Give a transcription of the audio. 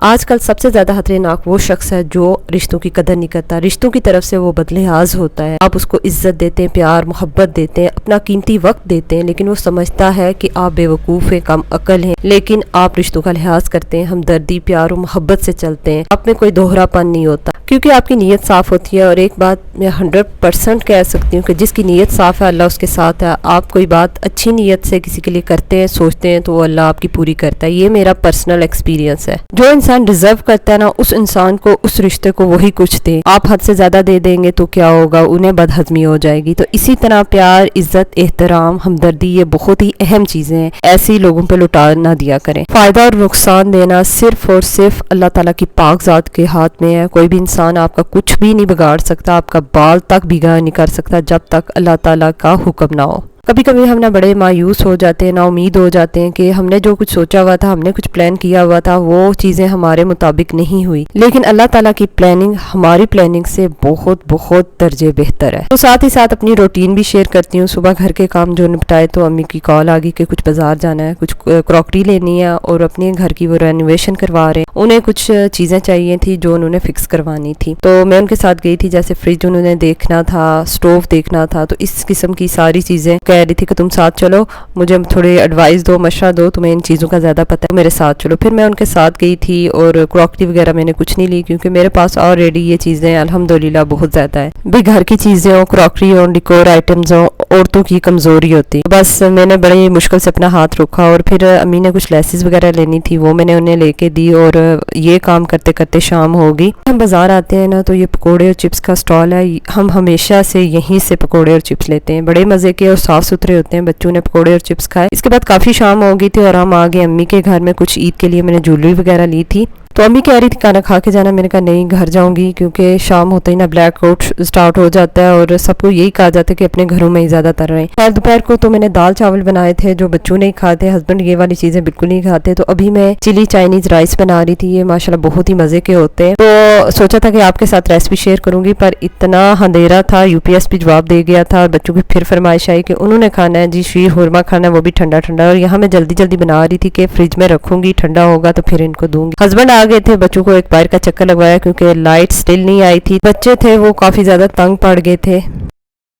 آج کل سب سے زیادہ خطرناک وہ شخص ہے جو رشتوں کی قدر نہیں کرتا، رشتوں کی طرف سے وہ بدلحاظ ہوتا ہے۔ آپ اس کو عزت دیتے ہیں، پیار محبت دیتے ہیں، اپنا قیمتی وقت دیتے ہیں، لیکن وہ سمجھتا ہے کہ آپ بے وقوف ہیں، کم عقل ہیں، لیکن آپ رشتوں کا لحاظ کرتے ہیں، ہمدردی پیار و محبت سے چلتے ہیں، آپ میں کوئی دوہرا پن نہیں ہوتا کیونکہ آپ کی نیت صاف ہوتی ہے۔ اور ایک بات میں 100% کہہ سکتی ہوں کہ جس کی نیت صاف ہے اللہ اس کے ساتھ ہے۔ آپ کوئی بات اچھی نیت سے کسی کے لیے کرتے ہیں، سوچتے ہیں، تو وہ اللہ آپ کی پوری کرتا ہے۔ یہ میرا پرسنل ایکسپیرینس ہے۔ جو انسان ڈیزرو کرتا ہے نا، اس انسان کو اس رشتے کو وہی کچھ دے۔ آپ حد سے زیادہ دے دیں گے تو کیا ہوگا، انہیں بدہضمی ہو جائے گی۔ تو اسی طرح پیار، عزت، احترام، ہمدردی یہ بہت ہی اہم چیزیں ہیں، ایسے لوگوں پہ لٹا نہ دیا کریں۔ فائدہ اور نقصان دینا صرف اور صرف اللہ تعالیٰ کی پاک ذات کے ہاتھ میں ہے۔ کوئی بھی انسان آپ کا کچھ بھی نہیں بگاڑ سکتا، آپ کا بال تک بھیگا نہیں کر سکتا جب تک اللہ تعالیٰ کا حکم نہ ہو۔ کبھی کبھی ہم نہ بڑے مایوس ہو جاتے ہیں، نا امید ہو جاتے ہیں کہ ہم نے جو کچھ سوچا ہوا تھا، ہم نے کچھ پلان کیا ہوا تھا، وہ چیزیں ہمارے مطابق نہیں ہوئی، لیکن اللہ تعالیٰ کی پلاننگ ہماری پلاننگ سے بہت بہت درجے بہتر ہے۔ تو ساتھ ہی ساتھ اپنی روٹین بھی شیئر کرتی ہوں۔ صبح گھر کے کام جو نپٹائے تو امی کی کال آ گئی کہ کچھ بازار جانا ہے، کچھ کراکری لینی ہے، اور اپنے گھر کی وہ رینوویشن کروا رہے ہیں، انہیں کچھ چیزیں چاہیے تھی جو انہوں نے فکس کروانی تھی، تو میں ان کے ساتھ گئی تھی۔ جیسے فریج انہوں نے دیکھنا تھا، سٹوو دیکھنا تھا، تو اس قسم کی ساری چیزیں کہہ رہی تھی کہ تم ساتھ چلو، مجھے تھوڑے ایڈوائس دو، مشورہ دو، تمہیں ان چیزوں کا زیادہ پتہ ہے، میرے ساتھ چلو۔ پھر میں ان کے ساتھ گئی تھی، اور کراکری وغیرہ میں نے کچھ نہیں لی کیونکہ میرے پاس آلریڈی یہ چیزیں الحمدللہ بہت زیادہ ہے۔ بھی گھر کی چیزیں ہوں، کراکری ہوں، ڈیکور آئٹمز ہوں، عورتوں کی کمزوری ہوتی، بس میں نے بڑی مشکل سے اپنا ہاتھ رکھا، اور پھر امی نے کچھ لیسز وغیرہ لینی تھی، وہ میں نے انہیں لے کے دی، اور یہ کام کرتے کرتے شام ہوگی۔ ہم بازار آتے ہیں نا تو یہ پکوڑے اور چپس کا سٹال ہے، ہم ہمیشہ سے یہیں سے پکوڑے اور چپس لیتے ہیں، بڑے مزے کے اور صاف ستھرے ہوتے ہیں۔ بچوں نے پکوڑے اور چپس کھائے، اس کے بعد کافی شام ہو گئی تھی اور ہم آ گئے امی کے گھر میں۔ کچھ عید کے لیے میں نے جویلری وغیرہ لی تھی، تو امی کہہ رہی تھی کھانا کھا کے جانا، میں نے کہا نہیں گھر جاؤں گی، کیونکہ شام ہوتے ہی نا بلیک آؤٹ سٹارٹ ہو جاتا ہے، اور سب کو یہی کہا جاتا ہے کہ اپنے گھروں میں ہی زیادہ تر رہیں۔ خیر دوپہر کو تو میں نے دال چاول بنائے تھے جو بچوں نہیں کھاتے، ہسبینڈ یہ والی چیزیں بالکل نہیں کھاتے، تو ابھی میں چلی چائنیز رائس بنا رہی تھی، یہ ماشاءاللہ بہت ہی مزے کے ہوتے ہیں۔ تو سوچا تھا کہ آپ کے ساتھ ریسپی شیئر کروں گی، پر اتنا اندھیرا تھا، یو پی ایس بھی جواب دے گیا تھا، بچوں کی پھر فرمائش آئی کہ انہوں نے کھانا ہے جی شیر خورما کھانا ہے، وہ بھی ٹھنڈا ٹھنڈا، اور یہاں میں جلدی جلدی بنا رہی تھی کہ فریج میں رکھوں گی، ٹھنڈا ہوگا تو پھر ان کو دوں گی۔ ہسبینڈ آ گئے تھے، بچوں کو ایک باہر کا چکر لگوایا کیونکہ لائٹ سٹل نہیں آئی تھی، بچے تھے وہ کافی زیادہ تنگ پڑ گئے تھے۔